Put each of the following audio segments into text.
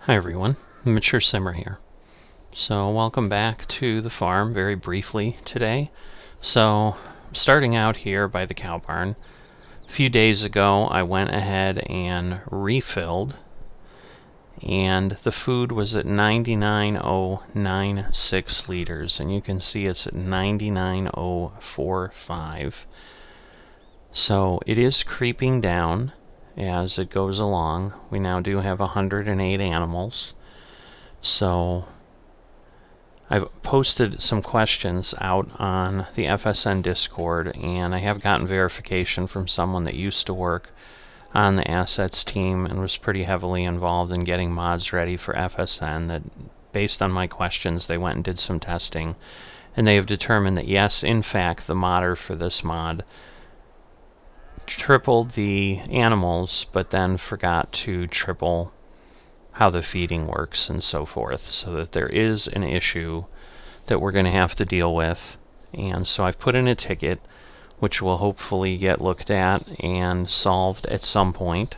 Hi everyone, Mature Simmer here. So welcome back to the farm very briefly today. So starting out here by the cow barn, a few days ago I went ahead and refilled, and the food was at 99.096 liters, and you can see it's at 99.045. So it is creeping down as it goes along. We now do have 108 animals. So I've posted some questions out on the FSN Discord, and I have gotten verification from someone that used to work on the assets team and was pretty heavily involved in getting mods ready for FSN, that based on my questions they went and did some testing, and they have determined that yes, in fact, the modder for this mod tripled the animals, but then forgot to triple how the feeding works and so forth, so that there is an issue that we're going to have to deal with. And so I've put in a ticket which will hopefully get looked at and solved at some point,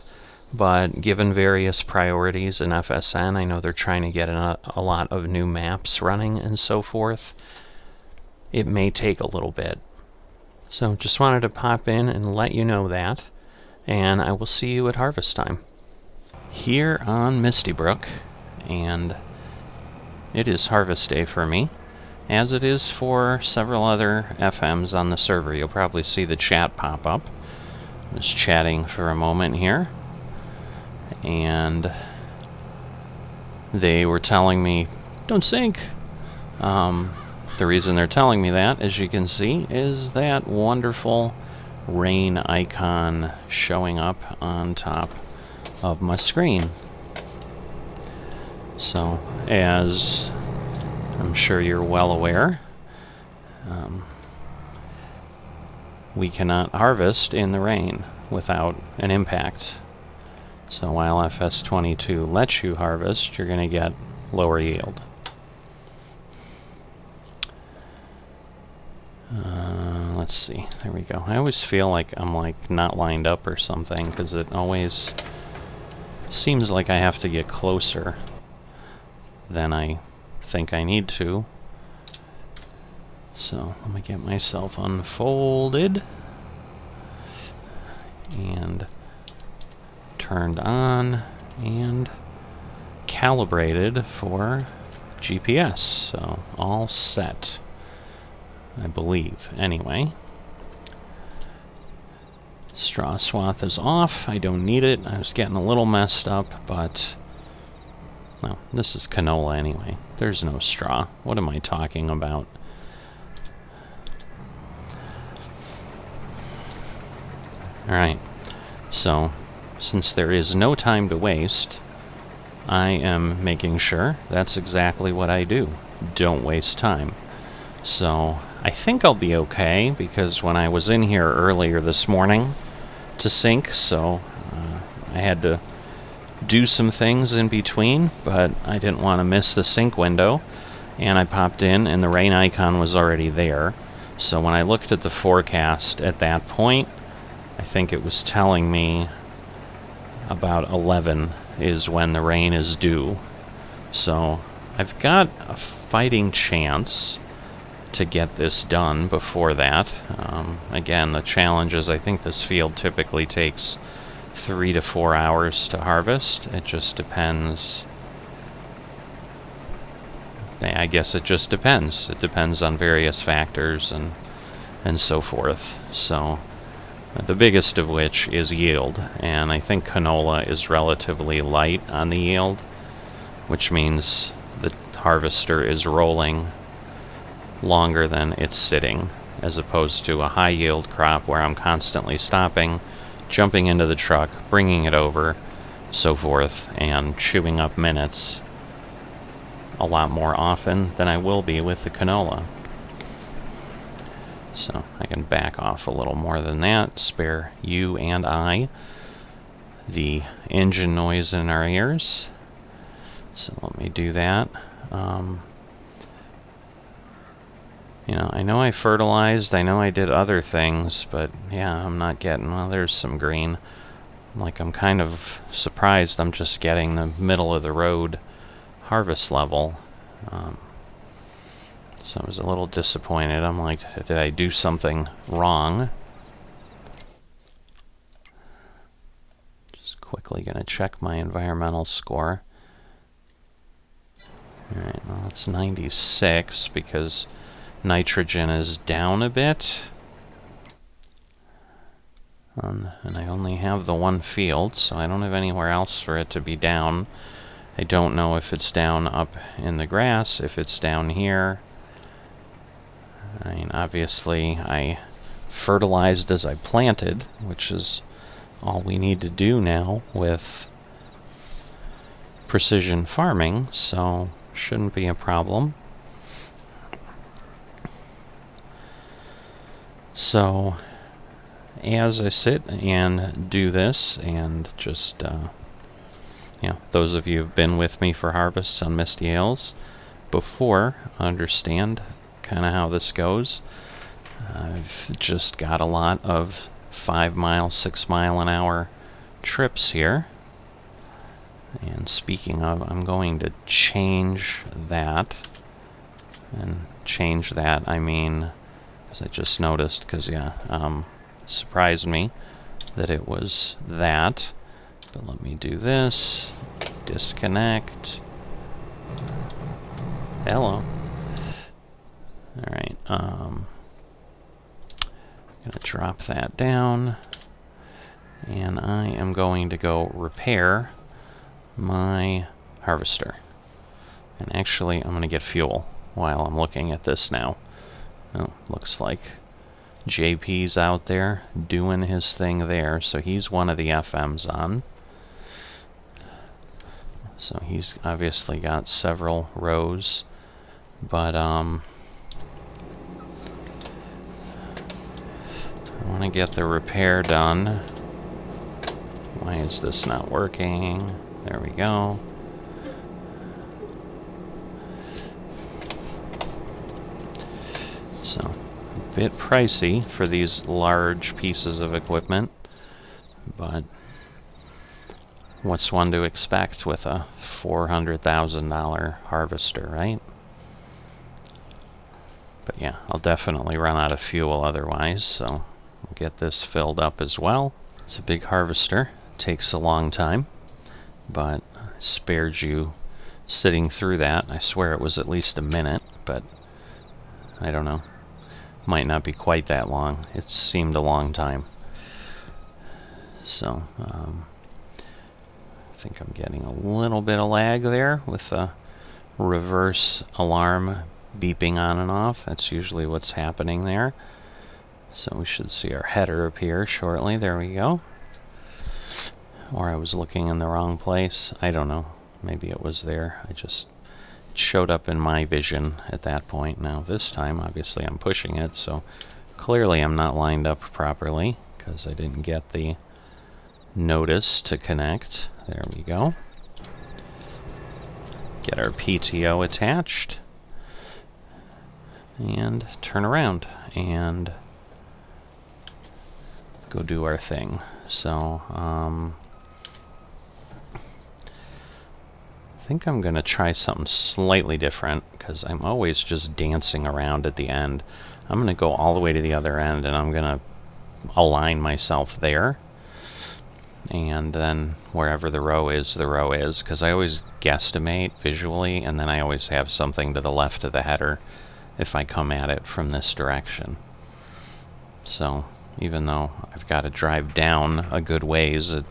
but given various priorities in FSN, I know they're trying to get a lot of new maps running and so forth. It may take a little bit. So just wanted to pop in and let you know that, and I will see you at harvest time here on Misty Brook. And it is harvest day for me, as it is for several other FMs on the server. You'll probably see the chat pop up. I was chatting for a moment here, and they were telling me, don't sink. The reason they're telling me that, as you can see, is that wonderful rain icon showing up on top of my screen. So, as I'm sure you're well aware, we cannot harvest in the rain without an impact. So while FS22 lets you harvest, you're going to get lower yield. Let's see, there we go. I always feel like I'm not lined up or something, because it always seems like I have to get closer than I think I need to. So let me get myself unfolded and turned on and calibrated for GPS. So all set, I believe. Anyway, straw swath is off. I don't need it. I was getting a little messed up, but no, this is canola anyway. There's no straw. What am I talking about? Alright, so since there is no time to waste, I am making sure that's exactly what I do. Don't waste time. So I think I'll be okay, because when I was in here earlier this morning to sync, so I had to do some things in between, but I didn't want to miss the sync window, and I popped in and the rain icon was already there. So when I looked at the forecast at that point, I think it was telling me about 11 is when the rain is due. So I've got a fighting chance to get this done before that. Again, the challenge is I think this field typically takes 3 to 4 hours to harvest. It just depends. I guess it just depends. It depends on various factors and so forth. So the biggest of which is yield, and I think canola is relatively light on the yield, which means the harvester is rolling longer than it's sitting, as opposed to a high yield crop where I'm constantly stopping, jumping into the truck, bringing it over, so forth, and chewing up minutes a lot more often than I will be with the canola. So I can back off a little more than that, spare you and I the engine noise in our ears. So let me do that. You know, I know I fertilized, I know I did other things, but yeah, I'm not getting, well, there's some green. Like, I'm kind of surprised I'm just getting the middle of the road harvest level. So I was a little disappointed. I'm like, did I do something wrong? Just quickly gonna check my environmental score. Alright, well, it's 96 because nitrogen is down a bit. And I only have the one field, so I don't have anywhere else for it to be down. I don't know if it's down up in the grass, if it's down here. I mean, obviously, I fertilized as I planted, which is all we need to do now with precision farming, so shouldn't be a problem. So, as I sit and do this, and just, those of you who've been with me for harvests on Misty Hills before understand kind of how this goes. I've just got a lot of 5 mile, 6 mile an hour trips here. And speaking of, I'm going to change that. And change that, I mean, as I just noticed, because, it surprised me that it was that. But let me do this. Disconnect. Hello. Alright, I'm going to drop that down. And I am going to go repair my harvester. And actually, I'm going to get fuel while I'm looking at this now. Oh, looks like JP's out there doing his thing there, so he's one of the FMs on. So he's obviously got several rows, but I want to get the repair done. Why is this not working? There we go. So, a bit pricey for these large pieces of equipment, but what's one to expect with a $400,000 harvester, right? But yeah, I'll definitely run out of fuel otherwise, so we'll get this filled up as well. It's a big harvester, takes a long time, but I spared you sitting through that. I swear it was at least a minute, but I don't know. Might not be quite that long. It seemed a long time. So, I think I'm getting a little bit of lag there with the reverse alarm beeping on and off. That's usually what's happening there. So we should see our header appear shortly. There we go. Or I was looking in the wrong place. I don't know. Maybe it was there. It showed up in my vision at that point. Now this time, obviously, I'm pushing it, so clearly I'm not lined up properly because I didn't get the notice to connect. There we go. Get our PTO attached. And turn around and go do our thing. So, I think I'm going to try something slightly different because I'm always just dancing around at the end. I'm going to go all the way to the other end and I'm going to align myself there. And then wherever the row is, because I always guesstimate visually, and then I always have something to the left of the header if I come at it from this direction. So even though I've got to drive down a good ways at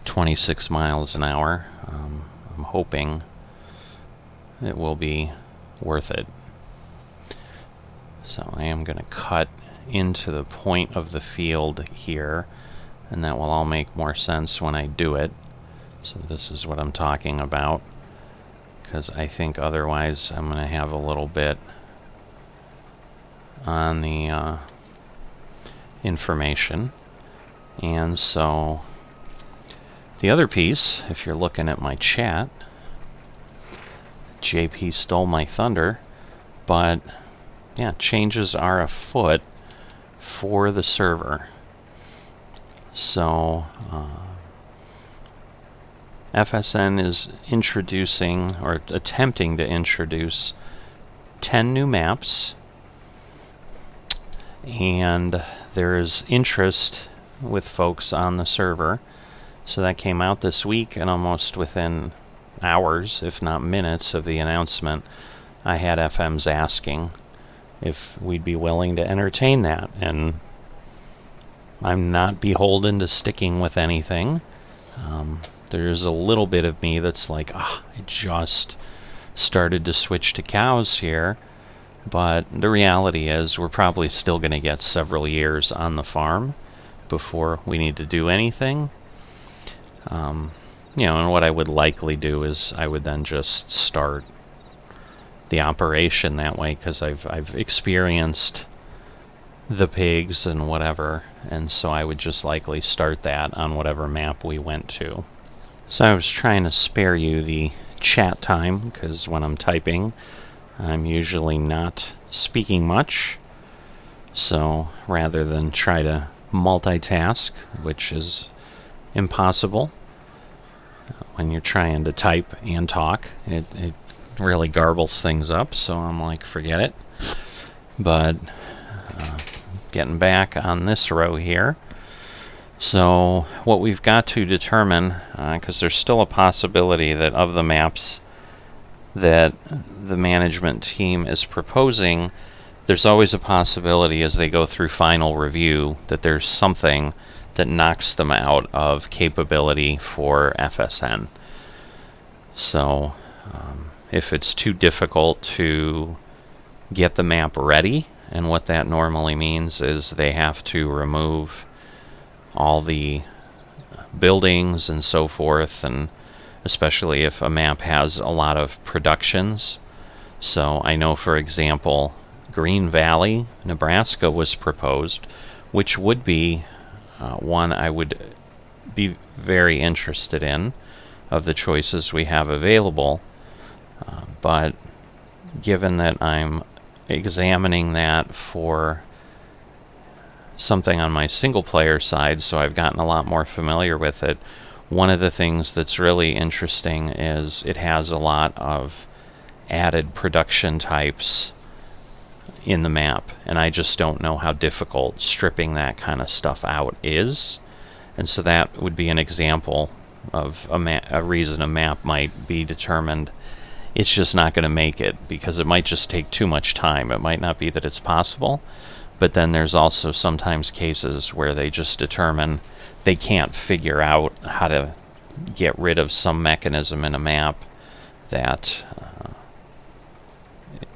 26 miles an hour, I'm hoping it will be worth it. So I am going to cut into the point of the field here, and that will all make more sense when I do it. So this is what I'm talking about, because I think otherwise I'm going to have a little bit on the information. And so the other piece, if you're looking at my chat, JP stole my thunder, but yeah, changes are afoot for the server. So FSN is introducing, or attempting to introduce, 10 new maps, and there's interest with folks on the server. So that came out this week, and almost within hours, if not minutes, of the announcement, I had FMs asking if we'd be willing to entertain that, and I'm not beholden to sticking with anything. There's a little bit of me that's like, I just started to switch to cows here, but the reality is we're probably still going to get several years on the farm before we need to do anything. And what I would likely do is I would then just start the operation that way, because I've experienced the pigs and whatever, and so I would just likely start that on whatever map we went to. So I was trying to spare you the chat time, because when I'm typing, I'm usually not speaking much. So rather than try to multitask, which is impossible when you're trying to type and talk, it really garbles things up, so I'm like, forget it. But getting back on this row here, so what we've got to determine, because there's still a possibility that of the maps that the management team is proposing, there's always a possibility as they go through final review that there's something that knocks them out of capability for FSN. So if it's too difficult to get the map ready, and what that normally means is they have to remove all the buildings and so forth, and especially if a map has a lot of productions. So I know, for example, Green Valley, Nebraska was proposed, which would be one I would be very interested in of the choices we have available. But given that I'm examining that for something on my single player side, so I've gotten a lot more familiar with it, one of the things that's really interesting is it has a lot of added production types in the map, and I just don't know how difficult stripping that kind of stuff out is. And so that would be an example of a reason a map might be determined it's just not going to make it, because it might just take too much time. It might not be that it's possible, but then there's also sometimes cases where they just determine they can't figure out how to get rid of some mechanism in a map that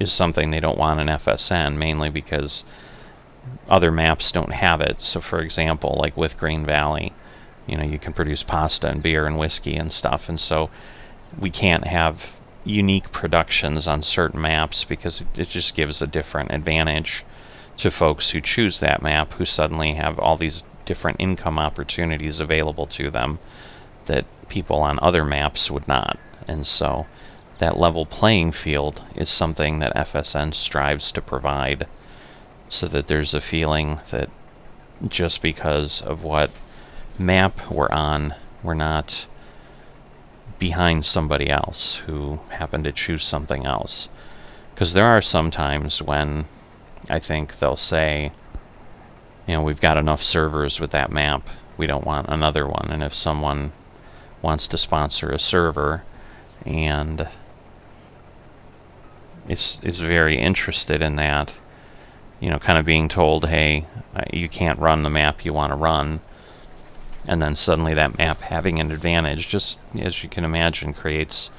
is something they don't want in FSN, mainly because other maps don't have it. So for example, like with Green Valley, you can produce pasta and beer and whiskey and stuff, and so we can't have unique productions on certain maps because it just gives a different advantage to folks who choose that map, who suddenly have all these different income opportunities available to them that people on other maps would not. And so that level playing field is something that FSN strives to provide, so that there's a feeling that just because of what map we're on, we're not behind somebody else who happened to choose something else. Because there are some times when I think they'll say, we've got enough servers with that map, we don't want another one. And if someone wants to sponsor a server and is very interested in that, kind of being told, hey, you can't run the map you want to run, and then suddenly that map having an advantage, just as you can imagine, creates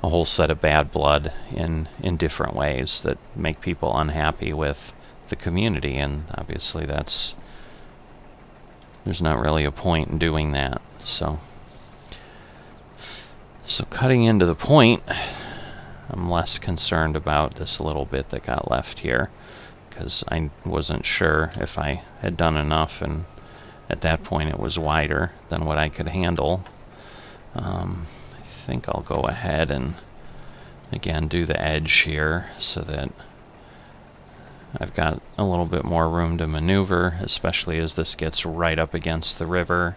a whole set of bad blood in different ways that make people unhappy with the community. And obviously there's not really a point in doing that. So cutting into the point, I'm less concerned about this little bit that got left here, because I wasn't sure if I had done enough, and at that point it was wider than what I could handle. I think I'll go ahead and again do the edge here so that I've got a little bit more room to maneuver, especially as this gets right up against the river.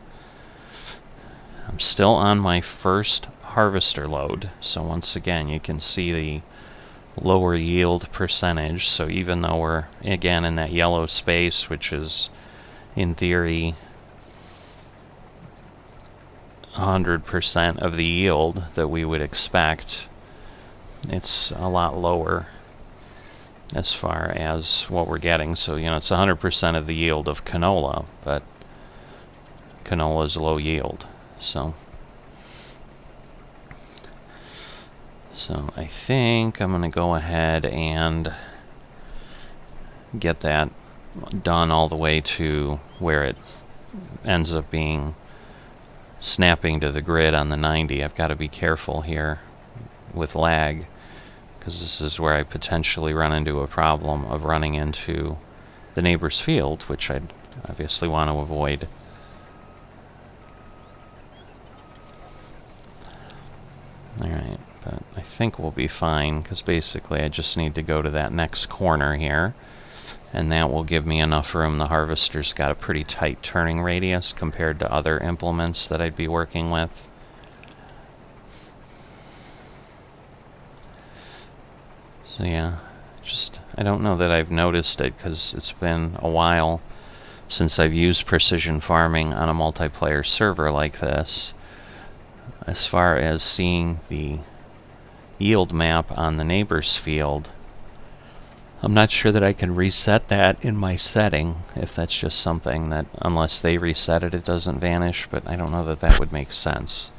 I'm still on my first harvester load, so once again you can see the lower yield percentage. So even though we're again in that yellow space, which is in theory 100% of the yield that we would expect, it's a lot lower as far as what we're getting. So, you know, it's 100% of the yield of canola, but canola is low yield. So I think I'm going to go ahead and get that done all the way to where it ends up being snapping to the grid on the 90. I've got to be careful here with lag, because this is where I potentially run into a problem of running into the neighbor's field, which I'd obviously want to avoid. Alright, but I think we'll be fine, because basically I just need to go to that next corner here, and that will give me enough room. The harvester's got a pretty tight turning radius compared to other implements that I'd be working with. So yeah, I don't know that I've noticed it, because it's been a while since I've used precision farming on a multiplayer server like this. As far as seeing the yield map on the neighbor's field, I'm not sure that I can reset that in my setting, if that's just something that, unless they reset it, it doesn't vanish, but I don't know that that would make sense.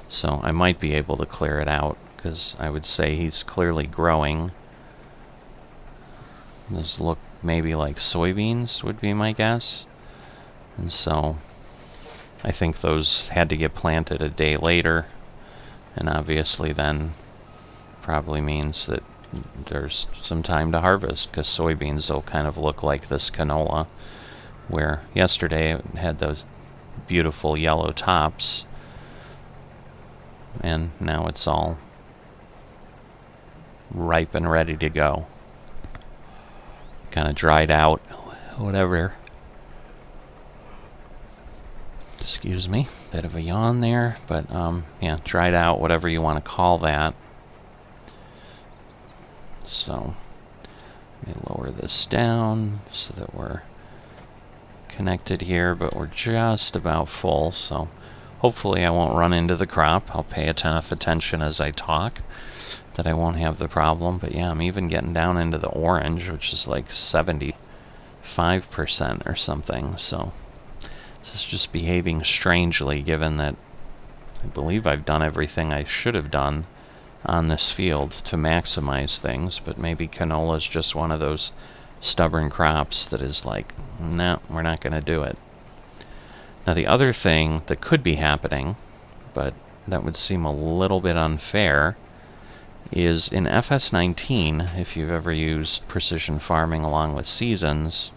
So I might be able to clear it out, because I would say he's clearly growing. Those look maybe like soybeans would be my guess. And so I think those had to get planted a day later, and obviously then probably means that there's some time to harvest, because soybeans will kind of look like this canola, where yesterday it had those beautiful yellow tops, and now it's all ripe and ready to go. Kind of dried out, whatever. Excuse me, bit of a yawn there, but yeah, dried out, whatever you want to call that. So let me lower this down so that we're connected here, but we're just about full, so hopefully I won't run into the crop. I'll pay enough attention as I talk that I won't have the problem. But yeah, I'm even getting down into the orange, which is like 75% or something, so this is just behaving strangely, given that I believe I've done everything I should have done on this field to maximize things, but maybe canola is just one of those stubborn crops that is like, no, we're not going to do it. Now the other thing that could be happening, but that would seem a little bit unfair, is in FS19, if you've ever used precision farming along with seasons,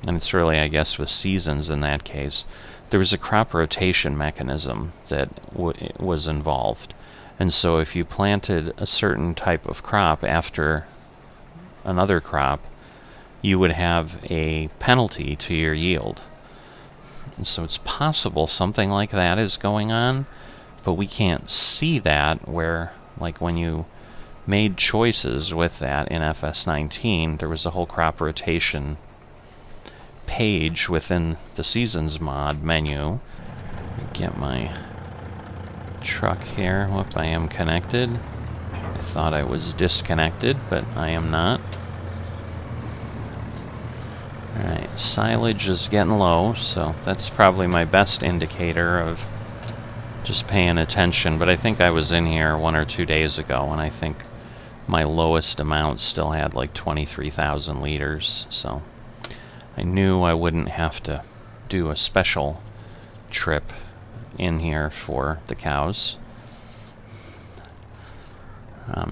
and it's really, I guess, with seasons in that case, there was a crop rotation mechanism that was involved. And so if you planted a certain type of crop after another crop, you would have a penalty to your yield. And so it's possible something like that is going on, but we can't see that, where, like, when you made choices with that in FS19, there was a whole crop rotation page within the Seasons mod menu. Get my truck here. Whoop, I am connected. I thought I was disconnected, but I am not. Alright, silage is getting low, so that's probably my best indicator of just paying attention. But I think I was in here 1 or 2 days ago, and I think my lowest amount still had like 23,000 liters, so I knew I wouldn't have to do a special trip in here for the cows.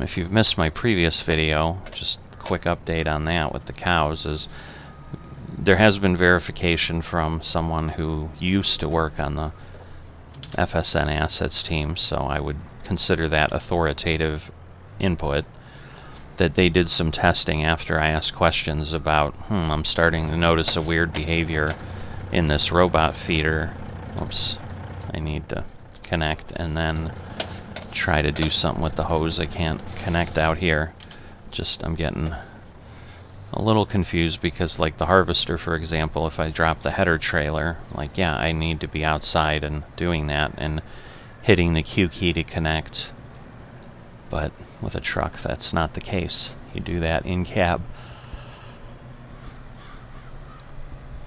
If you've missed my previous video, just a quick update on that with the cows is there has been verification from someone who used to work on the FSN assets team, so I would consider that authoritative input, that they did some testing after I asked questions about, I'm starting to notice a weird behavior in this robot feeder. Oops, I need to connect, and then try to do something with the hose. I can't connect out here. Just, I'm getting a little confused because, like the harvester, for example, if I drop the header trailer, like, yeah, I need to be outside and doing that and hitting the Q key to connect. But with a truck, that's not the case. You do that in cab.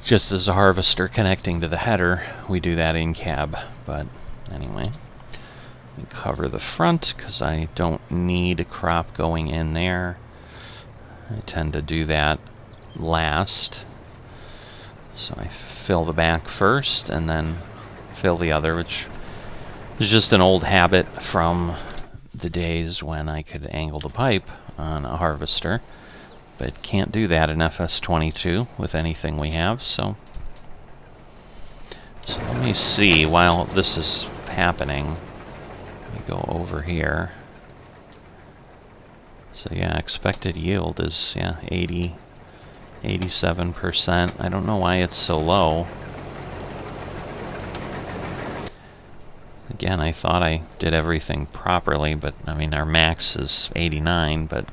Just as a harvester connecting to the header, we do that in cab. But anyway, let me cover the front because I don't need a crop going in there. I tend to do that last. So I fill the back first and then fill the other, which is just an old habit from the days when I could angle the pipe on a harvester, but can't do that in FS22 with anything we have. So let me see, while this is happening, let me go over here. So yeah, expected yield is 87%. I don't know why it's so low. Again, I thought I did everything properly, but I mean, our max is 89, but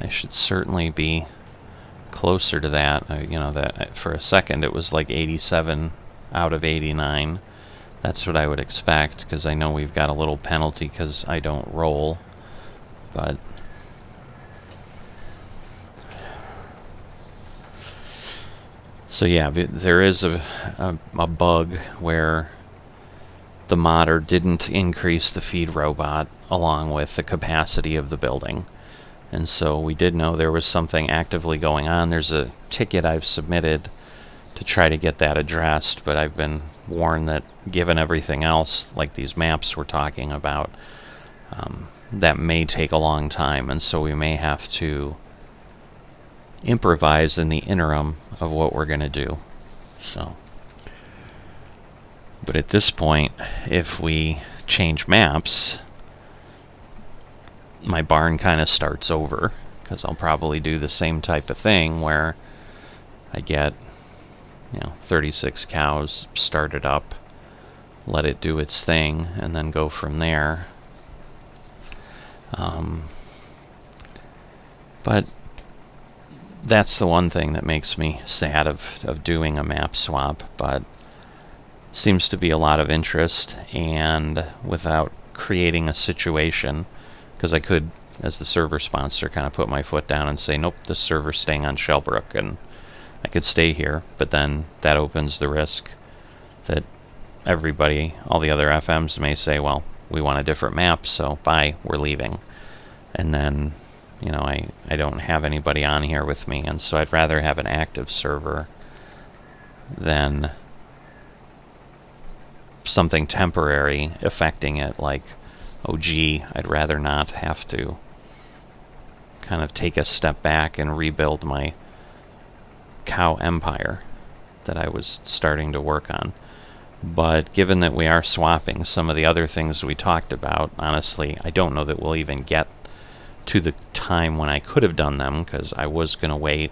I should certainly be closer to that. You know, that for a second it was like 87 out of 89. That's what I would expect, because I know we've got a little penalty because I don't roll, but so yeah, there is a bug where the modder didn't increase the feed robot along with the capacity of the building. And so we did know there was something actively going on. There's a ticket I've submitted to try to get that addressed, but I've been warned that given everything else, like these maps we're talking about, that may take a long time, and so we may have to improvise in the interim of what we're going to do. So, but at this point, if we change maps, my barn kind of starts over, because I'll probably do the same type of thing where I get, 36 cows, start it up, let it do its thing, and then go from there. But that's the one thing that makes me sad of doing a map swap, but seems to be a lot of interest, and without creating a situation, because I could, as the server sponsor, kind of put my foot down and say, nope, the server's staying on Shellbrook, and I could stay here, but then that opens the risk that everybody, all the other FMs may say, well, we want a different map, so bye, we're leaving. And then, I don't have anybody on here with me, and so I'd rather have an active server than something temporary affecting it, like, oh gee, I'd rather not have to kind of take a step back and rebuild my cow empire that I was starting to work on. But given that we are swapping some of the other things we talked about, honestly, I don't know that we'll even get to the time when I could have done them, because I was going to wait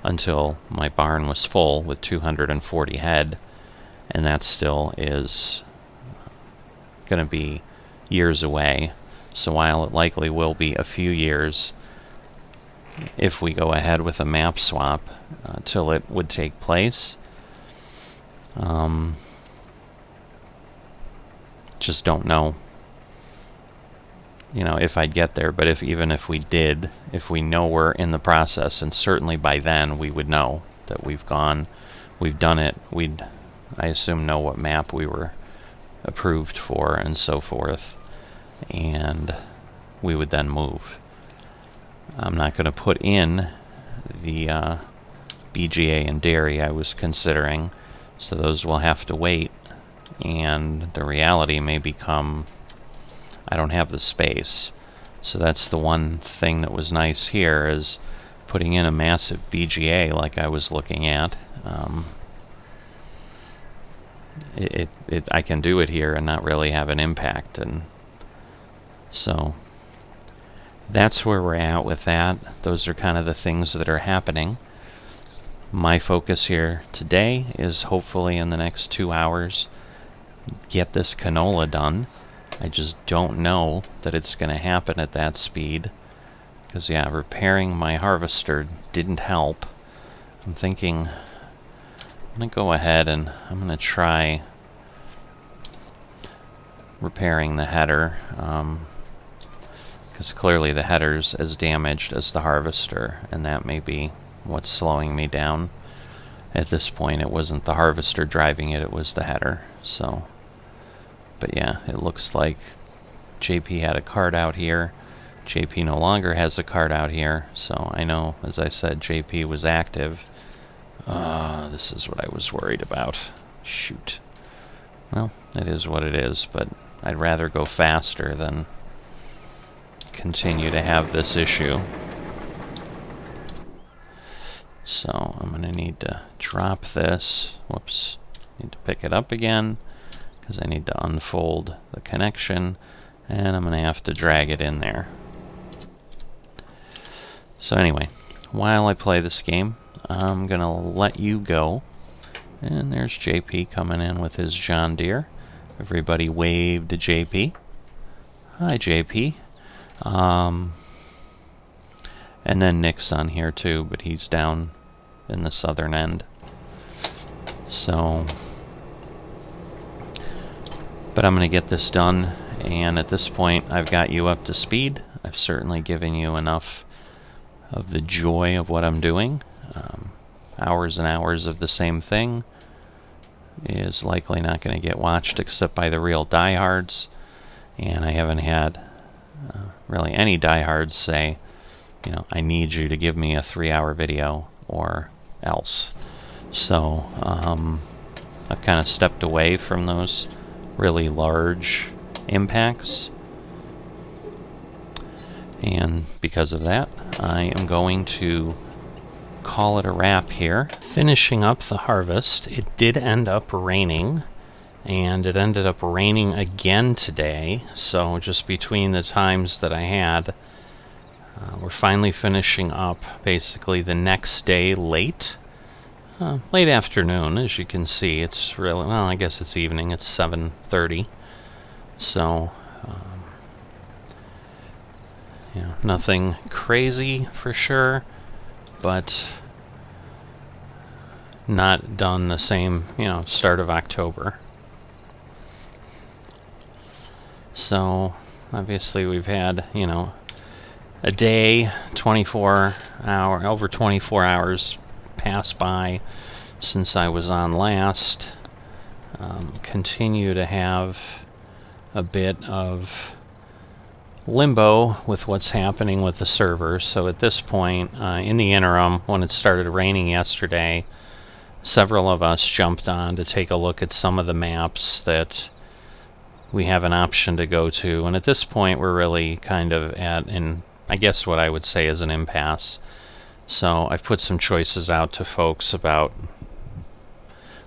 until my barn was full with 240 head, and that still is going to be years away. So while it likely will be a few years if we go ahead with a map swap till it would take place, just don't know if I'd get there. But even if we did, if we know we're in the process, and certainly by then we would know that we've done it, we'd, I assume, know what map we were approved for and so forth, and we would then move. I'm not going to put in the BGA and dairy I was considering, so those will have to wait, and the reality may become I don't have the space. So that's the one thing that was nice here, is putting in a massive BGA like I was looking at. I can do it here and not really have an impact, and so that's where we're at with that. Those are kind of the things that are happening. My focus here today is hopefully in the next 2 hours get this canola done. I just don't know that it's going to happen at that speed, because yeah, repairing my harvester didn't help. I'm thinking I'm going to go ahead and I'm going to try repairing the header, because clearly the header's as damaged as the harvester, and that may be what's slowing me down. At this point, it wasn't the harvester driving it, it was the header. So, but yeah, it looks like JP had a card out here. JP no longer has a card out here, so I know, as I said, JP was active. This is what I was worried about. Shoot. Well, it is what it is, but I'd rather go faster than continue to have this issue. So I'm going to need to drop this. Whoops. Need to pick it up again because I need to unfold the connection, and I'm going to have to drag it in there. So anyway, while I play this game, I'm going to let you go. And there's JP coming in with his John Deere. Everybody wave to JP. Hi, JP. And then Nick's on here too, but he's down in the southern end. So, but I'm going to get this done, and at this point I've got you up to speed. I've certainly given you enough of the joy of what I'm doing. Hours and hours of the same thing is likely not going to get watched except by the real diehards, and I haven't had really any diehards say, you know, I need you to give me a 3-hour video or else. So I've kind of stepped away from those really large impacts, and because of that I am going to call it a wrap here. Finishing up the harvest, it did end up raining, and it ended up raining again today, so just between the times that I had, we're finally finishing up basically the next day late afternoon. As you can see, it's really, well, I guess it's evening, it's 7:30, so yeah, nothing crazy for sure, but not done the same, start of October. So obviously we've had, a day, over 24 hours pass by since I was on last. Continue to have a bit of limbo with what's happening with the server. So at this point, in the interim, when it started raining yesterday, several of us jumped on to take a look at some of the maps that we have an option to go to, and at this point we're really kind of at I guess what I would say is an impasse. So I've put some choices out to folks about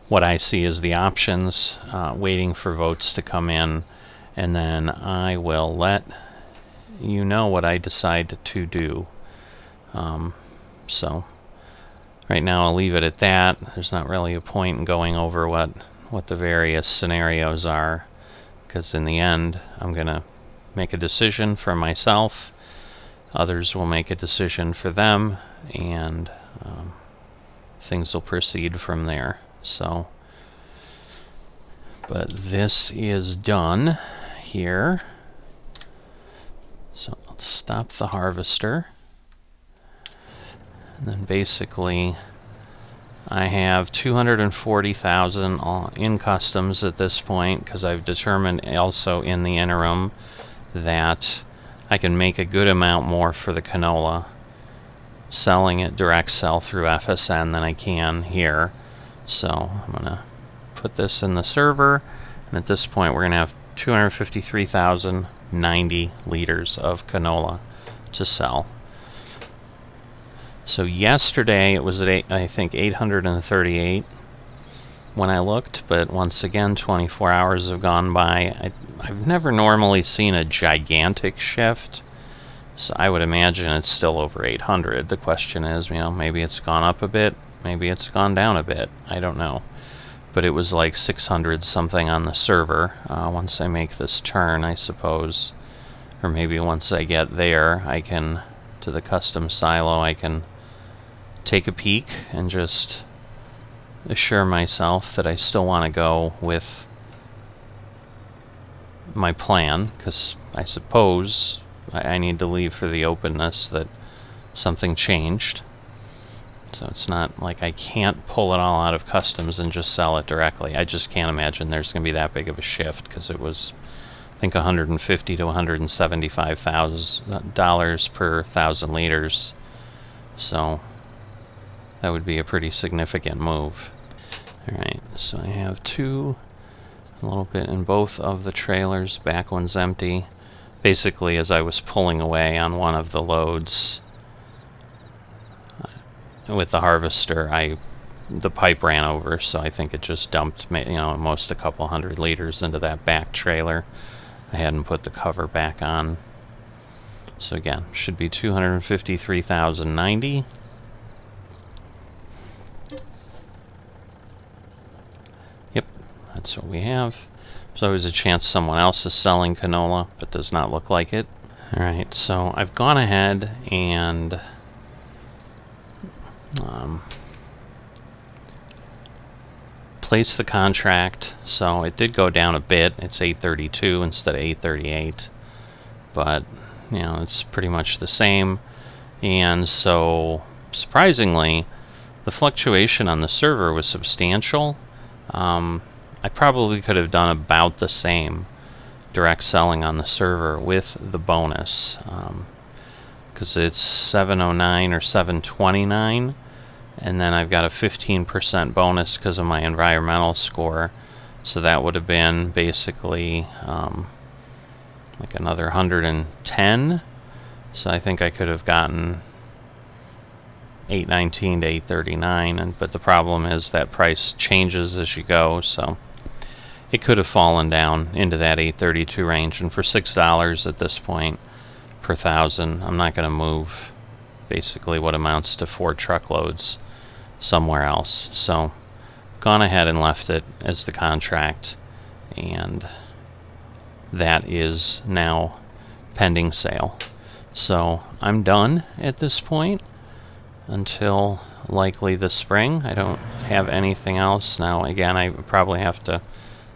what I see as the options, waiting for votes to come in, and then I will let you know what I decide to do. So right now I'll leave it at that. There's not really a point in going over what the various scenarios are, because in the end I'm gonna make a decision for myself, others will make a decision for them, and things will proceed from there. So, but this is done here. So I'll stop the harvester, and then basically I have 240,000 in customs at this point, because I've determined also in the interim that I can make a good amount more for the canola selling it direct sell through FSN than I can here. So I'm going to put this in the server, and at this point we're going to have 253,090 liters of canola to sell. So yesterday it was at I think 838 when I looked, but once again 24 hours have gone by. I've never normally seen a gigantic shift, so I would imagine it's still over 800. The question is, maybe it's gone up a bit. Maybe it's gone down a bit. I don't know. But it was like 600 something on the server. Once I make this turn, I suppose, or maybe once I get there, I can, to the custom silo, I can take a peek and just assure myself that I still want to go with my plan, because I suppose I need to leave for the openness that something changed. So it's not like I can't pull it all out of customs and just sell it directly. I just can't imagine there's going to be that big of a shift, because it was, I think, $150 to $175,000 per 1,000 liters. So that would be a pretty significant move. Alright, so I have a little bit in both of the trailers. Back one's empty. Basically, as I was pulling away on one of the loads with the harvester, the pipe ran over, so I think it just dumped, at most a couple hundred liters into that back trailer. I hadn't put the cover back on. So again, should be 253,090. Yep, that's what we have. There's always a chance someone else is selling canola, but does not look like it. Alright, so I've gone ahead and placed the contract. So it did go down a bit. It's 832 instead of 838, but it's pretty much the same. And so surprisingly, the fluctuation on the server was substantial. I probably could have done about the same direct selling on the server with the bonus, because it's 709 or 729, and then I've got a 15% bonus because of my environmental score, so that would have been basically like another 110. So I think I could have gotten 819 to 839, but the problem is that price changes as you go, so it could have fallen down into that 832 range, and for $6 at this point per 1,000, I'm not going to move basically what amounts to 4 truckloads somewhere else. So gone ahead and left it as the contract, and that is now pending sale. So I'm done at this point until likely the spring. I don't have anything else. Now again, I probably have to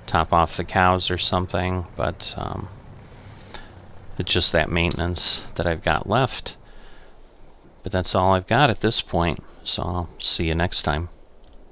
top off the cows or something, but it's just that maintenance that I've got left. But that's all I've got at this point, so I'll see you next time.